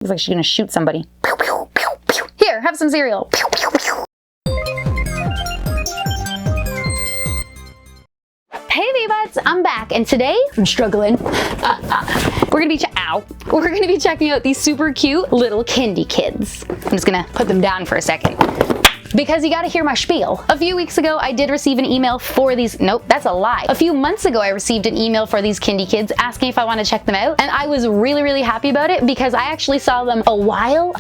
Looks like she's gonna shoot somebody. Pew, pew, pew, pew. Here, have some cereal. Pew, pew, pew. Hey Bebuts, I'm back, and today I'm struggling. We're gonna be checking out these super cute little Kindi kids. I'm just gonna put them down for a second, because you gotta hear my spiel. A few weeks ago, I did receive an email for these, nope, that's a lie. A few months ago, I received an email for these Kindi kids asking if I want to check them out, and I was really happy about it because I actually saw them a while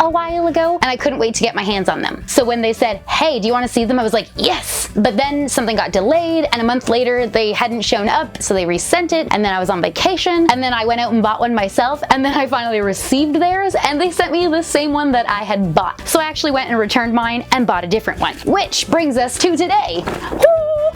ago, and I couldn't wait to get my hands on them. So when they said, hey, do you want to see them? I was like, yes! But then something got delayed, and a month later, they hadn't shown up, so they resent it, and then I was on vacation, and then I went out and bought one myself, and then I finally received theirs, and they sent me the same one that I had bought. So I actually went and returned mine and bought a different one. Which brings us to today.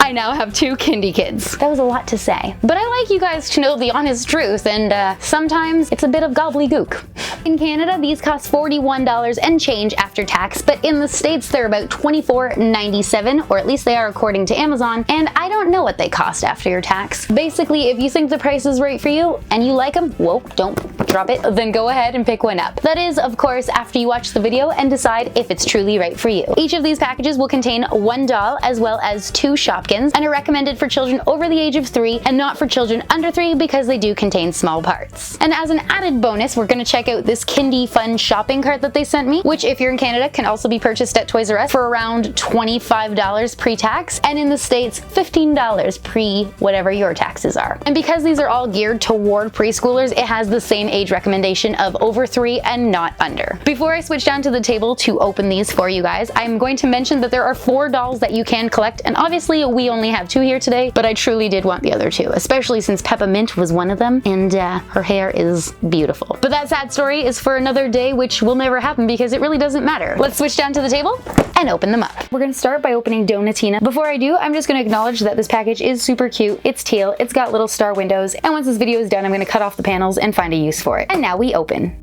I now have two Kindi kids. That was a lot to say, but I like you guys to know the honest truth, and sometimes it's a bit of gobbledygook. In Canada, these cost $41 and change after tax, but in the States they're about $24.97, or at least they are according to Amazon, and I don't know what they cost after your tax. Basically, if you think the price is right for you and you like them, whoa, don't drop it, then go ahead and pick one up. That is, of course, after you watch the video and decide if it's truly right for you. Each of these packages will contain one doll as well as 2 Shopkins, and are recommended for children over the age of 3 and not for children under 3 because they do contain small parts. And as an added bonus, we're going to check out this Kindi Fun shopping cart that they sent me, which if you're in Canada can also be purchased at Toys R Us for around $25 pre-tax, and in the States $15 pre-whatever your taxes are. And because these are all geared toward preschoolers, it has the same age recommendation of over 3 and not under. Before I switch down to the table to open these for you guys, I'm going to mention that there are 4 dolls that you can collect, and obviously we only have 2 here today, but I truly did want the other 2, especially since Peppermint was one of them, and her hair is beautiful. But that sad story is for another day, which will never happen because it really doesn't matter. Let's switch down to the table and open them up. We're gonna start by opening Donatina. Before I do, I'm just gonna acknowledge that this package is super cute. It's teal, it's got little star windows, and once this video is done, I'm gonna cut off the panels and find a use for it. And now we open.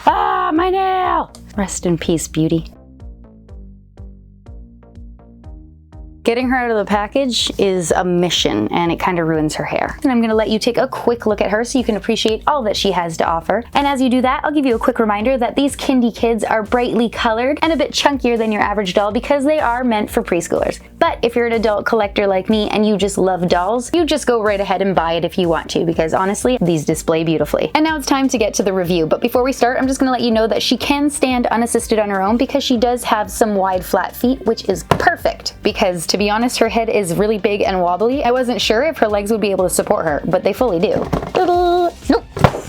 Ah, my nail! Rest in peace, beauty. Getting her out of the package is a mission, and it kind of ruins her hair. And I'm going to let you take a quick look at her so you can appreciate all that she has to offer. And as you do that, I'll give you a quick reminder that these Kindi kids are brightly colored and a bit chunkier than your average doll because they are meant for preschoolers. But if you're an adult collector like me and you just love dolls, you just go right ahead and buy it if you want to, because honestly, these display beautifully. And now it's time to get to the review. But before we start, I'm just going to let you know that she can stand unassisted on her own because she does have some wide, flat feet, which is perfect because, to be honest, her head is really big and wobbly. I wasn't sure if her legs would be able to support her, but they fully do. Nope.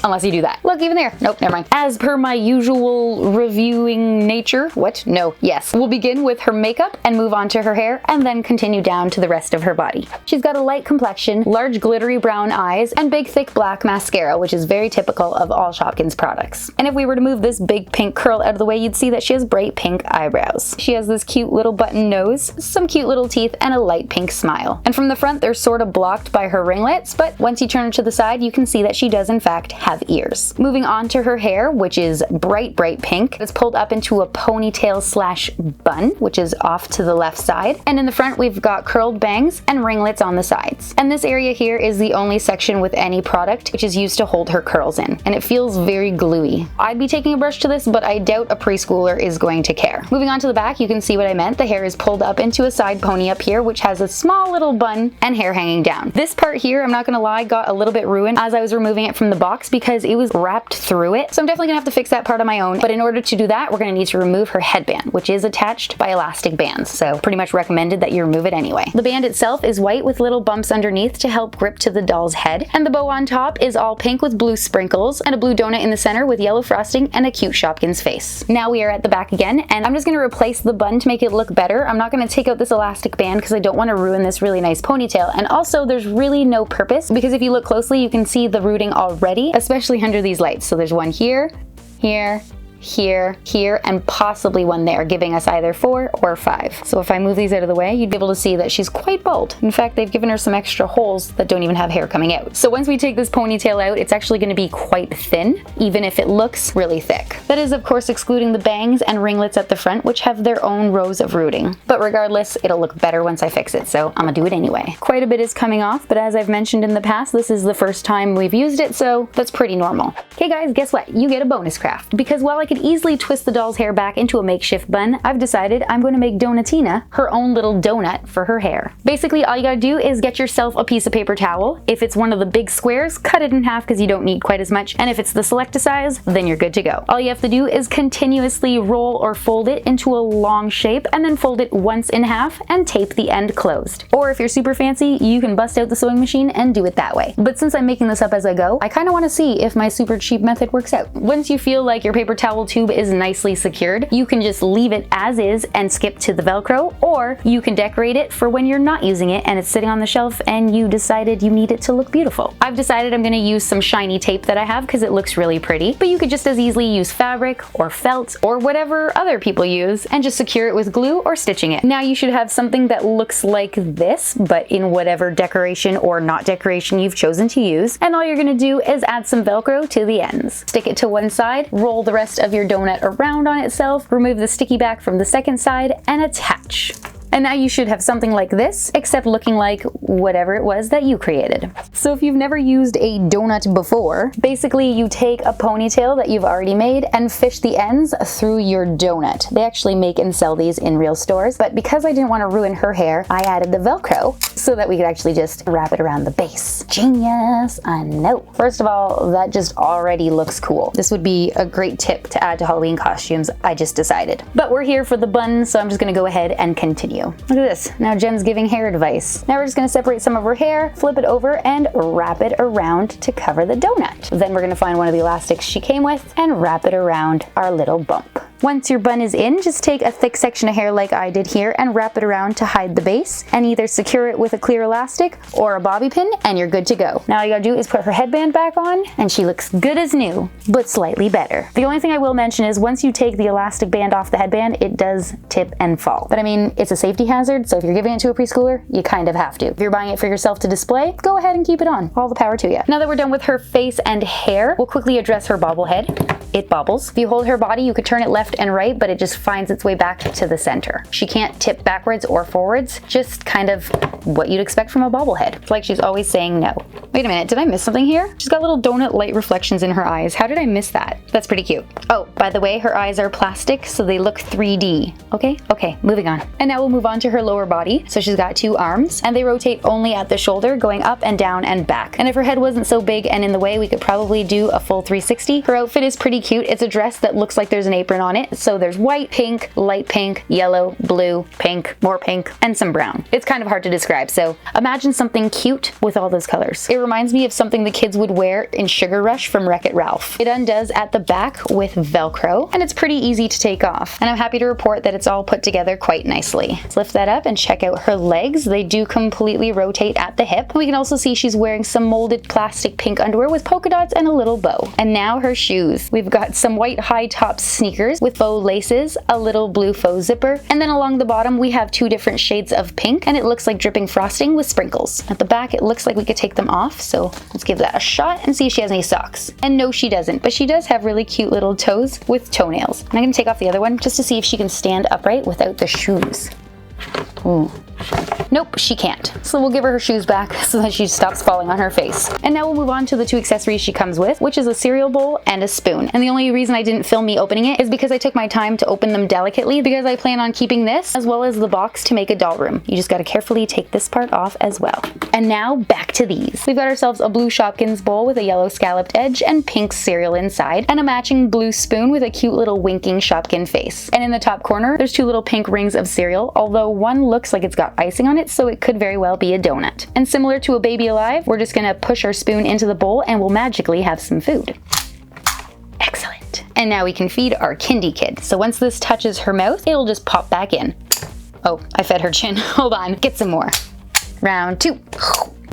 Unless you do that. Look, even there. Nope, never mind. As per my usual reviewing nature, what? No, yes. We'll begin with her makeup and move on to her hair and then continue down to the rest of her body. She's got a light complexion, large glittery brown eyes, and big thick black mascara, which is very typical of all Shopkins products. And if we were to move this big pink curl out of the way, you'd see that she has bright pink eyebrows. She has this cute little button nose, some cute little teeth, and a light pink smile. And from the front, they're sort of blocked by her ringlets, but once you turn her to the side, you can see that she does in fact have ears. Moving on to her hair, which is bright pink. It's pulled up into a ponytail slash bun, which is off to the left side. And in the front, we've got curled bangs and ringlets on the sides. And this area here is the only section with any product which is used to hold her curls in. And it feels very gluey. I'd be taking a brush to this, but I doubt a preschooler is going to care. Moving on to the back, you can see what I meant. The hair is pulled up into a side pony up here, which has a small little bun and hair hanging down. This part here, I'm not gonna lie, got a little bit ruined as I was removing it from the box because it was wrapped through it. So I'm definitely gonna have to fix that part on my own. But in order to do that, we're gonna need to remove her headband, which is attached by elastic bands. So pretty much recommended that you remove it anyway. The band itself is white with little bumps underneath to help grip to the doll's head. And the bow on top is all pink with blue sprinkles and a blue donut in the center with yellow frosting and a cute Shopkins face. Now we are at the back again, and I'm just gonna replace the bun to make it look better. I'm not gonna take out this elastic band because I don't want to ruin this really nice ponytail. And also there's really no purpose because if you look closely, you can see the rooting already, especially under these lights. So there's one here, here, here, here, and possibly one there, giving us either 4 or 5. So if I move these out of the way, you'd be able to see that she's quite bald. In fact, they've given her some extra holes that don't even have hair coming out. So once we take this ponytail out, it's actually going to be quite thin, even if it looks really thick. That is, of course, excluding the bangs and ringlets at the front, which have their own rows of rooting. But regardless, it'll look better once I fix it, so I'm gonna do it anyway. Quite a bit is coming off, but as I've mentioned in the past, this is the first time we've used it, so that's pretty normal. Okay guys, guess what? You get a bonus craft. Because while I could easily twist the doll's hair back into a makeshift bun, I've decided I'm going to make Donatina her own little donut for her hair. Basically, all you gotta do is get yourself a piece of paper towel. If it's one of the big squares, cut it in half because you don't need quite as much. And if it's the Selecta size, then you're good to go. All you have to do is continuously roll or fold it into a long shape and then fold it once in half and tape the end closed. Or if you're super fancy, you can bust out the sewing machine and do it that way. But since I'm making this up as I go, I kind of want to see if my super cheap method works out. Once you feel like your paper towel tube is nicely secured, you can just leave it as is and skip to the Velcro, or you can decorate it for when you're not using it and it's sitting on the shelf and you decided you need it to look beautiful. I've decided I'm going to use some shiny tape that I have because it looks really pretty, but you could just as easily use fabric or felt or whatever other people use and just secure it with glue or stitching it. Now you should have something that looks like this, but in whatever decoration or not decoration you've chosen to use, and all you're going to do is add some Velcro to the ends. Stick it to one side, roll the rest of your donut around on itself, remove the sticky back from the second side, and attach. And now you should have something like this, except looking like whatever it was that you created. So if you've never used a donut before, basically you take a ponytail that you've already made and fish the ends through your donut. They actually make and sell these in real stores, but because I didn't want to ruin her hair, I added the Velcro so that we could actually just wrap it around the base. Genius, I know. First of all, that just already looks cool. This would be a great tip to add to Halloween costumes, I just decided. But we're here for the bun, so I'm just gonna go ahead and continue. Look at this. Now Jen's giving hair advice. Now we're just going to separate some of her hair, flip it over, and wrap it around to cover the donut. Then we're going to find one of the elastics she came with and wrap it around our little bump. Once your bun is in, just take a thick section of hair like I did here and wrap it around to hide the base, and either secure it with a clear elastic or a bobby pin and you're good to go. Now all you gotta do is put her headband back on and she looks good as new, but slightly better. The only thing I will mention is once you take the elastic band off the headband, it does tip and fall. But I mean, it's a safety hazard, so if you're giving it to a preschooler, you kind of have to. If you're buying it for yourself to display, go ahead and keep it on. All the power to you. Now that we're done with her face and hair, we'll quickly address her bobble head. It bobbles. If you hold her body, you could turn it left and right, but it just finds its way back to the center. She can't tip backwards or forwards, just kind of what you'd expect from a bobblehead. It's like she's always saying no. Wait a minute, did I miss something here? She's got little donut light reflections in her eyes. How did I miss that? That's pretty cute. Oh, by the way, her eyes are plastic, so they look 3D. Okay, moving on. And now we'll move on to her lower body. So she's got 2 arms, and they rotate only at the shoulder, going up and down and back. And if her head wasn't so big and in the way, we could probably do a full 360. Her outfit is pretty cute. It's a dress that looks like there's an apron on it. So there's white, pink, light pink, yellow, blue, pink, more pink, and some brown. It's kind of hard to describe, so imagine something cute with all those colors. It reminds me of something the kids would wear in Sugar Rush from Wreck-It Ralph. It undoes at the back with Velcro, and it's pretty easy to take off. And I'm happy to report that it's all put together quite nicely. Let's lift that up and check out her legs. They do completely rotate at the hip. We can also see she's wearing some molded plastic pink underwear with polka dots and a little bow. And now her shoes. We've got some white high top sneakers with faux laces, a little blue faux zipper, and then along the bottom we have 2 different shades of pink, and it looks like dripping frosting with sprinkles. At the back it looks like we could take them off, so let's give that a shot and see if she has any socks. And no, she doesn't, but she does have really cute little toes with toenails. And I'm gonna take off the other one just to see if she can stand upright without the shoes. Ooh. Nope, she can't. So we'll give her shoes back so that she stops falling on her face. And now we'll move on to the 2 accessories she comes with, which is a cereal bowl and a spoon. And the only reason I didn't film me opening it is because I took my time to open them delicately, because I plan on keeping this as well as the box to make a doll room. You just gotta carefully take this part off as well. And now back to these. We've got ourselves a blue Shopkins bowl with a yellow scalloped edge and pink cereal inside, and a matching blue spoon with a cute little winking Shopkin face. And in the top corner, there's 2 little pink rings of cereal, although one looks like it's got icing on it, so it could very well be a donut. And similar to a baby alive, we're just gonna push our spoon into the bowl and we'll magically have some food. Excellent. And now we can feed our Kindi kid. So once this touches her mouth, it'll just pop back in. Oh, I fed her chin. Hold on, get some more. Round 2.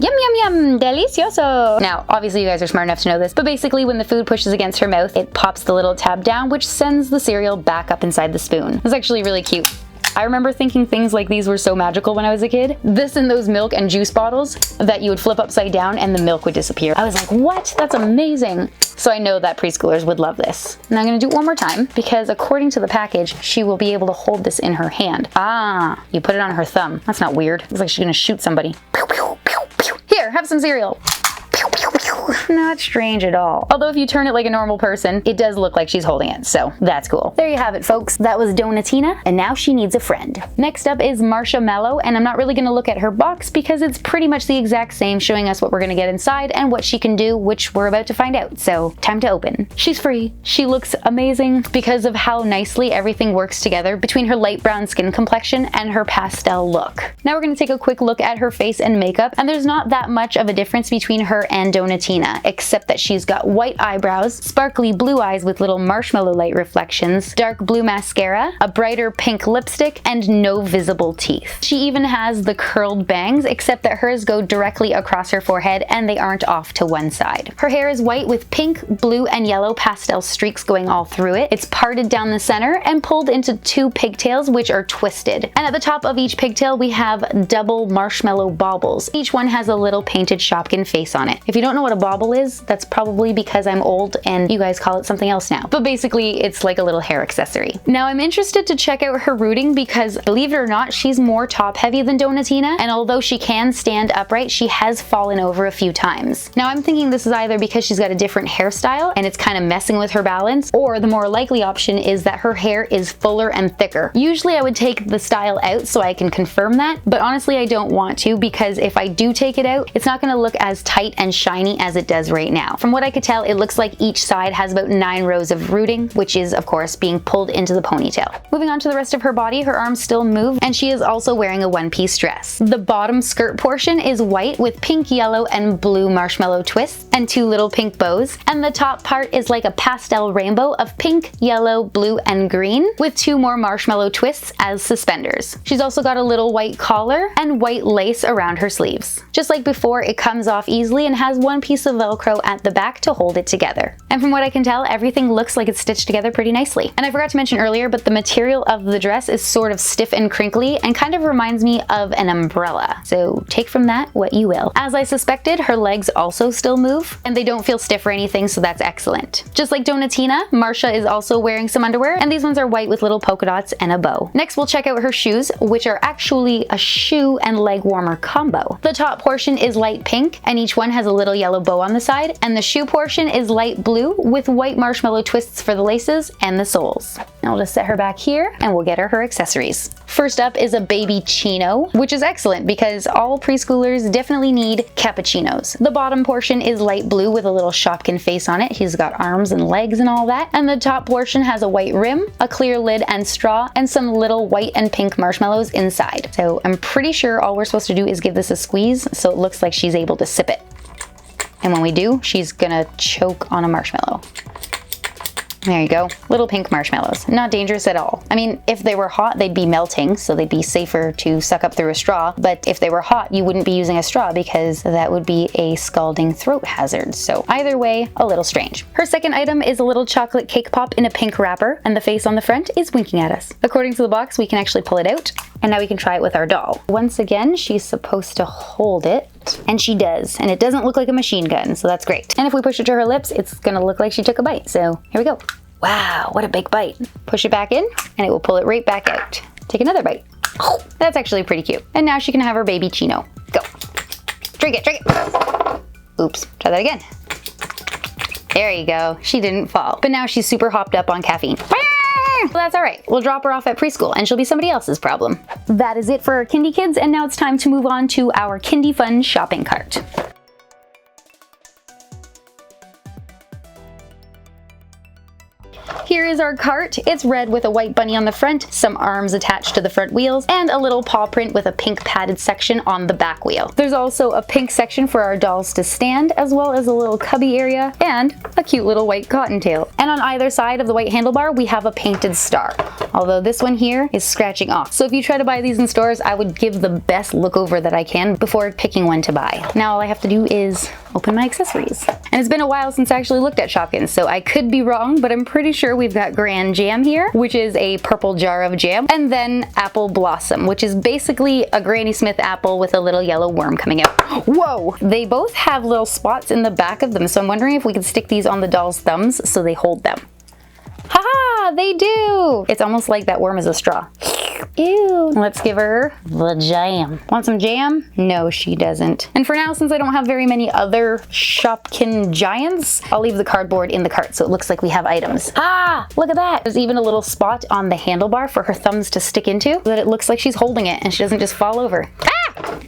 Yum, yum, yum, delicioso. Now, obviously you guys are smart enough to know this, but basically when the food pushes against her mouth, it pops the little tab down, which sends the cereal back up inside the spoon. It's actually really cute. I remember thinking things like these were so magical when I was a kid. This and those milk and juice bottles that you would flip upside down and the milk would disappear. I was like, what? That's amazing. So I know that preschoolers would love this. And I'm gonna do it one more time because according to the package, she will be able to hold this in her hand. Ah, you put it on her thumb. That's not weird. Looks like she's gonna shoot somebody. Pew, pew, pew, pew. Here, have some cereal. Not strange at all. Although if you turn it like a normal person, it does look like she's holding it, so that's cool. There you have it, folks. That was Donatina, and now she needs a friend. Next up is Marsha Mello, and I'm not really gonna look at her box because it's pretty much the exact same, showing us what we're gonna get inside and what she can do, which we're about to find out, so time to open. She's free. She looks amazing because of how nicely everything works together between her light brown skin complexion and her pastel look. Now we're gonna take a quick look at her face and makeup, and there's not that much of a difference between her and Donatina, except that she's got white eyebrows, sparkly blue eyes with little marshmallow light reflections, dark blue mascara, a brighter pink lipstick, and no visible teeth. She even has the curled bangs, except that hers go directly across her forehead and they aren't off to one side. Her hair is white with pink, blue, and yellow pastel streaks going all through it. It's parted down the center and pulled into two pigtails, which are twisted. And at the top of each pigtail, we have double marshmallow baubles. Each one has a little painted Shopkin face on it. If you don't know what a bauble is, that's probably because I'm old and you guys call it something else now. But basically, it's like a little hair accessory. Now, I'm interested to check out her rooting because, believe it or not, she's more top heavy than Donatina, and although she can stand upright, she has fallen over a few times. Now, I'm thinking this is either because she's got a different hairstyle and it's kind of messing with her balance, or the more likely option is that her hair is fuller and thicker. Usually I would take the style out so I can confirm that, but honestly I don't want to because if I do take it out, it's not going to look as tight and shiny as it does right now. From what I could tell, it looks like each side has about 9 rows of rooting, which is of course being pulled into the ponytail. Moving on to the rest of her body, her arms still move and she is also wearing a one-piece dress. The bottom skirt portion is white with pink, yellow, and blue marshmallow twists and 2 little pink bows, and the top part is like a pastel rainbow of pink, yellow, blue, and green with 2 more marshmallow twists as suspenders. She's also got a little white collar and white lace around her sleeves. Just like before, it comes off easily and has one piece of Velcro at the back to hold it together. And from what I can tell, everything looks like it's stitched together pretty nicely. And I forgot to mention earlier, but the material of the dress is sort of stiff and crinkly and kind of reminds me of an umbrella. So take from that what you will. As I suspected, her legs also still move and they don't feel stiff or anything, so that's excellent. Just like Donatina, Marsha is also wearing some underwear, and these ones are white with little polka dots and a bow. Next, we'll check out her shoes, which are actually a shoe and leg warmer combo. The top portion is light pink and each one has a little yellow bow on the side, and the shoe portion is light blue with white marshmallow twists for the laces and the soles. Now we'll just set her back here and we'll get her accessories. First up is a baby chino, which is excellent because all preschoolers definitely need cappuccinos. The bottom portion is light blue with a little Shopkin face on it. He's got arms and legs and all that. And the top portion has a white rim, a clear lid and straw, and some little white and pink marshmallows inside. So I'm pretty sure all we're supposed to do is give this a squeeze so it looks like she's able to sip it. And when we do, she's gonna choke on a marshmallow. There you go. Little pink marshmallows. Not dangerous at all. I mean, if they were hot, they'd be melting, so they'd be safer to suck up through a straw. But if they were hot, you wouldn't be using a straw because that would be a scalding throat hazard. So either way, a little strange. Her second item is a little chocolate cake pop in a pink wrapper, and the face on the front is winking at us. According to the box, we can actually pull it out, and now we can try it with our doll. Once again, she's supposed to hold it, and she does, and it doesn't look like a machine gun, so that's great. And if we push it to her lips, it's gonna look like she took a bite, so here we go. Wow, what a big bite. Push it back in, and it will pull it right back out. Take another bite. Oh, that's actually pretty cute. And now she can have her baby chino. Go. Drink it, drink it. Oops, try that again. There you go, she didn't fall. But now she's super hopped up on caffeine. Well, that's all right. We'll drop her off at preschool and she'll be somebody else's problem. That is it for our Kindi kids, and now it's time to move on to our Kindi Fun shopping cart. here is our cart. It's red with a white bunny on the front, some arms attached to the front wheels, and a little paw print with a pink padded section on the back wheel. There's also a pink section for our dolls to stand, as well as a little cubby area and a cute little white cottontail. And on either side of the white handlebar, we have a painted star, although this one here is scratching off. So if you try to buy these in stores, I would give the best look over that I can before picking one to buy. Now all I have to do is open my accessories. And it's been a while since I actually looked at Shopkins, so I could be wrong, but I'm pretty sure we've got Grand Jam here, which is a purple jar of jam, and then Apple Blossom, which is basically a Granny Smith apple with a little yellow worm coming out. Whoa! They both have little spots in the back of them, so I'm wondering if we could stick these on the doll's thumbs so they hold them. Haha, they do! It's almost like that worm is a straw. Ew. Let's give her the jam. Want some jam? No, she doesn't. And for now, since I don't have very many other Shopkin giants, I'll leave the cardboard in the cart so it looks like we have items. Ah, look at that. There's even a little spot on the handlebar for her thumbs to stick into so that it looks like she's holding it and she doesn't just fall over. Ah!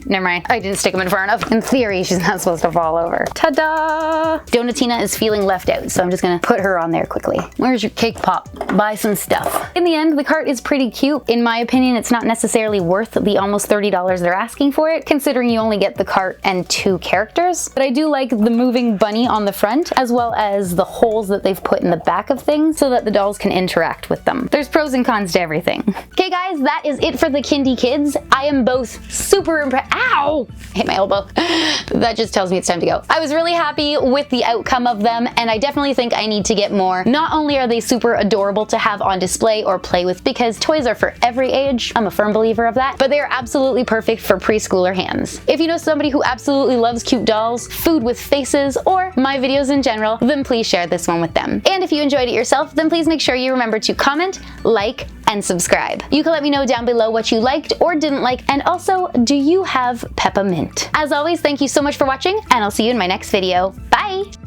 Never mind, I didn't stick them in far enough. In theory, she's not supposed to fall over. Ta-da! Donatina is feeling left out, so I'm just gonna put her on there quickly. Where's your cake pop? Buy some stuff. In the end, the cart is pretty cute. In my opinion, it's not necessarily worth the almost $30 they're asking for it, considering you only get the cart and 2 characters. But I do like the moving bunny on the front, as well as the holes that they've put in the back of things so that the dolls can interact with them. There's pros and cons to everything. Okay guys, that is it for the Kindi kids. I am both super impressed. Ow! I hit my elbow. That just tells me it's time to go. I was really happy with the outcome of them, and I definitely think I need to get more. Not only are they super adorable to have on display or play with, because toys are for every age, I'm a firm believer of that, but they are absolutely perfect for preschooler hands. If you know somebody who absolutely loves cute dolls, food with faces, or my videos in general, then please share this one with them. And if you enjoyed it yourself, then please make sure you remember to comment, like, and subscribe. You can let me know down below what you liked or didn't like, and also, do you have peppermint? As always, thank you so much for watching, and I'll see you in my next video. Bye!